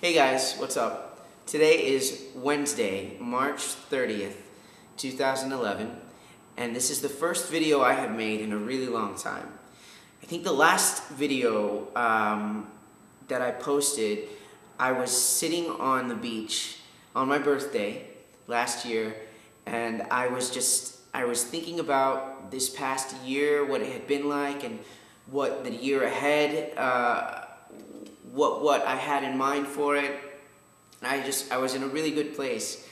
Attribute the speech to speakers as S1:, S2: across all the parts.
S1: Hey guys, what's up? Today is Wednesday, March 30th, 2011, and this is the first video I have made in a really long time. I think the last video that I posted, I was sitting on the beach on my birthday last year, and I was thinking about this past year, what it had been like, and what the year ahead, what I had in mind for it. I was in a really good place.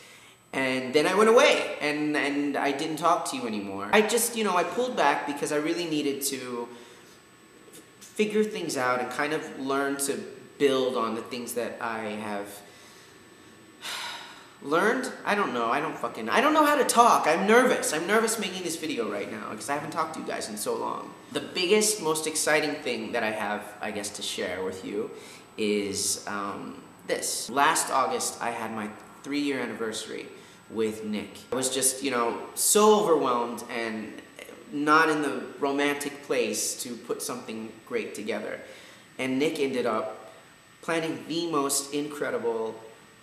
S1: And then I went away, and I didn't talk to you anymore. I pulled back because I really needed to figure things out and kind of learn to build on the things that I have learned. I don't know. I don't know how to talk. I'm nervous. I'm nervous making this video right now because I haven't talked to you guys in so long. The biggest, most exciting thing that I have, I guess, to share with you is this. Last August, I had my 3-year anniversary with Nick. I was just, so overwhelmed and not in the romantic place to put something great together. And Nick ended up planning the most incredible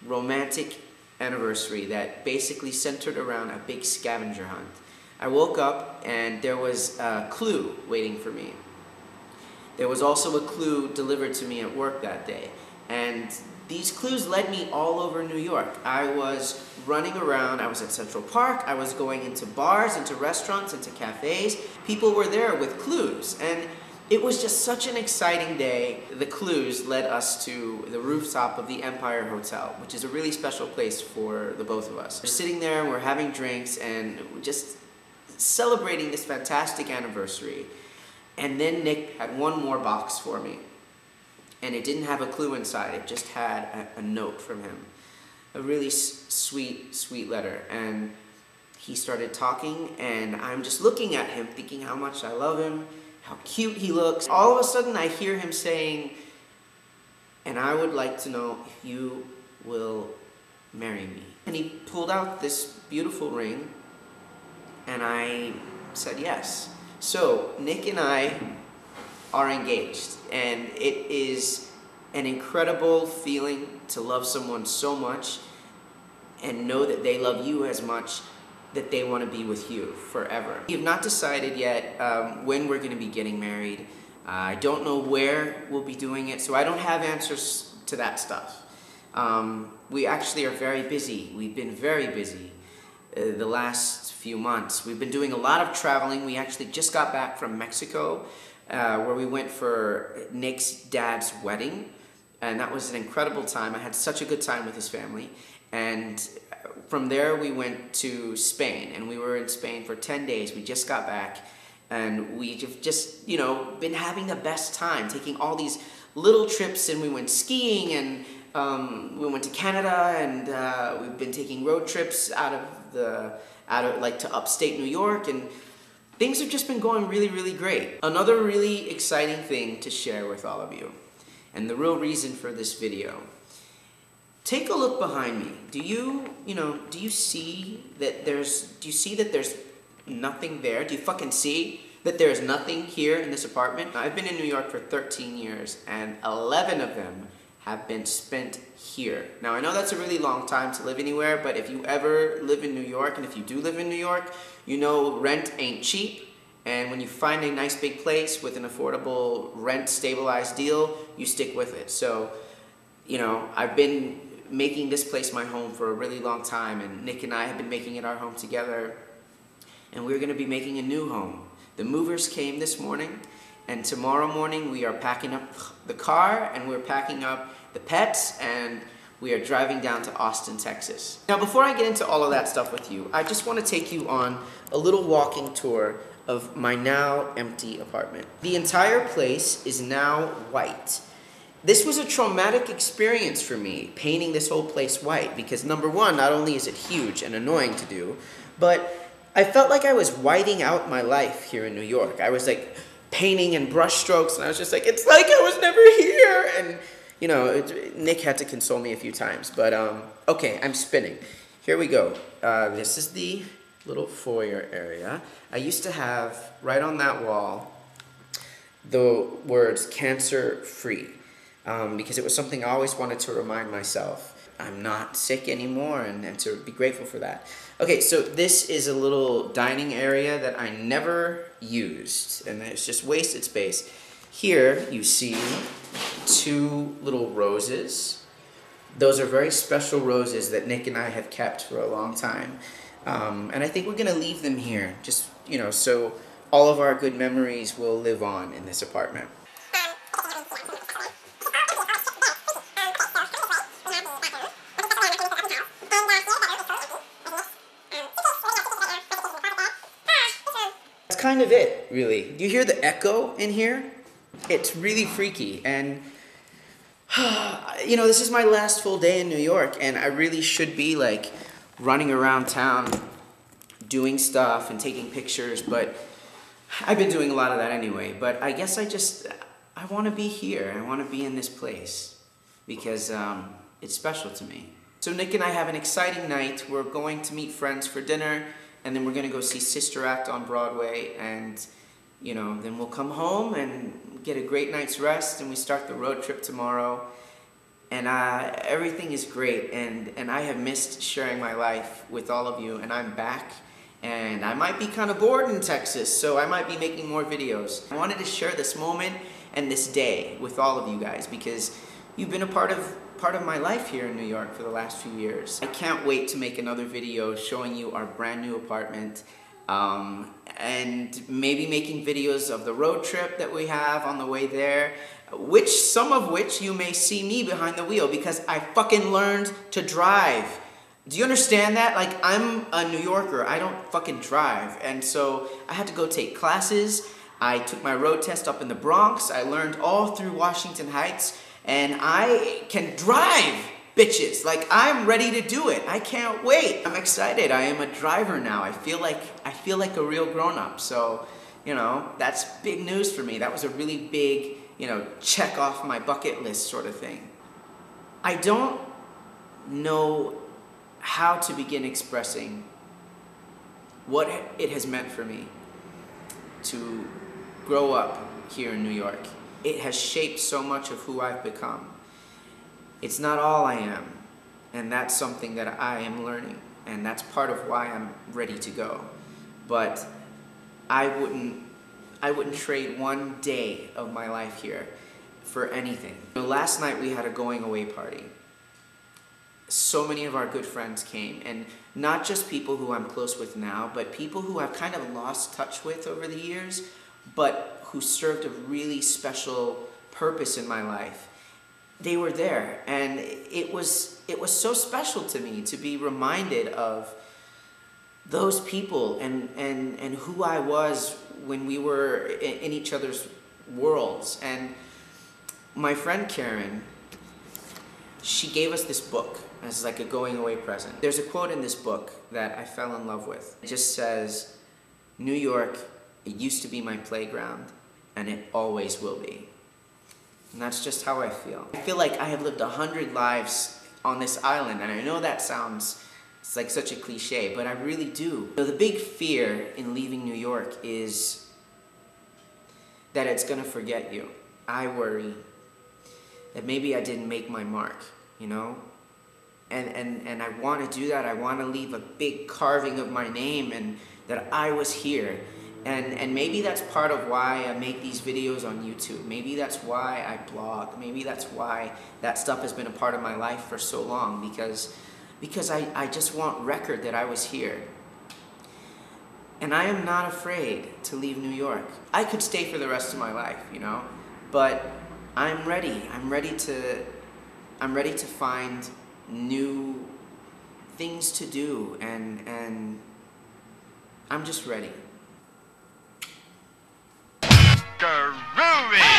S1: romantic anniversary that basically centered around a big scavenger hunt. I woke up and there was a clue waiting for me. There was also a clue delivered to me at work that day. And these clues led me all over New York. I was running around, I was at Central Park, I was going into bars, into restaurants, into cafes. People were there with clues, and it was just such an exciting day. The clues led us to the rooftop of the Empire Hotel, which is a really special place for the both of us. We're sitting there, we're having drinks, and we're just celebrating this fantastic anniversary. And then Nick had one more box for me. And it didn't have a clue inside, it just had a note from him. A really sweet, sweet letter. And he started talking, and I'm just looking at him, thinking how much I love him, how cute he looks. All of a sudden I hear him saying, "And I would like to know if you will marry me." And he pulled out this beautiful ring, and I said yes. So Nick and I are engaged, and it is an incredible feeling to love someone so much and know that they love you as much that they want to be with you forever. We have not decided yet when we're going to be getting married. I don't know where we'll be doing it, so I don't have answers to that stuff. We actually are very busy. We've been very busy the last few months. We've been doing a lot of traveling. We actually just got back from Mexico, where we went for Nick's dad's wedding, and that was an incredible time. I had such a good time with his family, and from there we went to Spain, and we were in Spain for 10 days. We just got back, and we've just, been having the best time, taking all these little trips, and we went skiing, and we went to Canada, and we've been taking road trips to upstate New York, and things have just been going really, really great. Another really exciting thing to share with all of you, and the real reason for this video. Take a look behind me. Do you see that there's nothing there? Do you fucking see that there's nothing here in this apartment? I've been in New York for 13 years, and 11 of them have been spent here. Now, I know that's a really long time to live anywhere, but if you ever live in New York, and if you do live in New York, you know rent ain't cheap, and when you find a nice big place with an affordable rent stabilized deal, you stick with it. So, I've been making this place my home for a really long time, and Nick and I have been making it our home together, and we're gonna be making a new home. The movers came this morning, and tomorrow morning we are packing up the car, and we're packing up the pets, and we are driving down to Austin, Texas. Now, before I get into all of that stuff with you, I just want to take you on a little walking tour of my now empty apartment. The entire place is now white. This was a traumatic experience for me, painting this whole place white, because number one, not only is it huge and annoying to do, but I felt like I was whiting out my life here in New York. I was like painting and brush strokes, and I was just like, it's like I was never here, and Nick had to console me a few times, but okay, I'm spinning. Here we go. This is the little foyer area. I used to have, right on that wall, the words cancer free. because it was something I always wanted to remind myself. I'm not sick anymore, and to be grateful for that. Okay, so this is a little dining area that I never used, and it's just wasted space. Here you see 2 little roses. Those are very special roses that Nick and I have kept for a long time. And I think we're gonna leave them here, just, you know, so all of our good memories will live on in this apartment. That's kind of it, really. Do you hear the echo in here? It's really freaky, and you know, this is my last full day in New York, and I really should be like running around town doing stuff and taking pictures, but I've been doing a lot of that anyway. But I guess I want to be here. I want to be in this place because it's special to me. So Nick and I have an exciting night. We're going to meet friends for dinner, and then we're going to go see Sister Act on Broadway, and you know, then we'll come home and get a great night's rest, and we start the road trip tomorrow. And everything is great, and I have missed sharing my life with all of you, and I'm back, and I might be kind of bored in Texas, so I might be making more videos. I wanted to share this moment and this day with all of you guys because you've been a part of my life here in New York for the last few years. I can't wait to make another video showing you our brand new apartment, and maybe making videos of the road trip that we have on the way there, some of which you may see me behind the wheel because I fucking learned to drive. Do you understand that? Like, I'm a New Yorker, I don't fucking drive, and so I had to go take classes. I took my road test up in the Bronx. I learned all through Washington Heights, and I can drive, bitches. Like, I'm ready to do it. I can't wait. I'm excited. I am a driver now. I feel like a real grown-up. So, you know, that's big news for me. That was a really big, you know, check off my bucket list sort of thing. I don't know how to begin expressing what it has meant for me to grow up here in New York. It has shaped so much of who I've become. It's not all I am, and that's something that I am learning, and that's part of why I'm ready to go. But I wouldn't trade one day of my life here for anything. You know, last night we had a going away party. So many of our good friends came, and not just people who I'm close with now, but people who I've kind of lost touch with over the years, but who served a really special purpose in my life. They were there, and it was so special to me to be reminded of those people and who I was when we were in each other's worlds. And my friend Karen, she gave us this book as like a going away present. There's a quote in this book that I fell in love with. It just says, "New York, it used to be my playground, and it always will be." And that's just how I feel. I feel like I have lived 100 lives on this island, and I know that sounds, it's like such a cliche, but I really do. So the big fear in leaving New York is that it's gonna forget you. I worry that maybe I didn't make my mark, you know? And I want to do that. I want to leave a big carving of my name and that I was here. And maybe that's part of why I make these videos on YouTube. Maybe that's why I blog. Maybe that's why that stuff has been a part of my life for so long, because I just want record that I was here. And I am not afraid to leave New York. I could stay for the rest of my life, you know, but I'm ready. I'm ready to find new things to do, and I'm just ready.
S2: Groovy!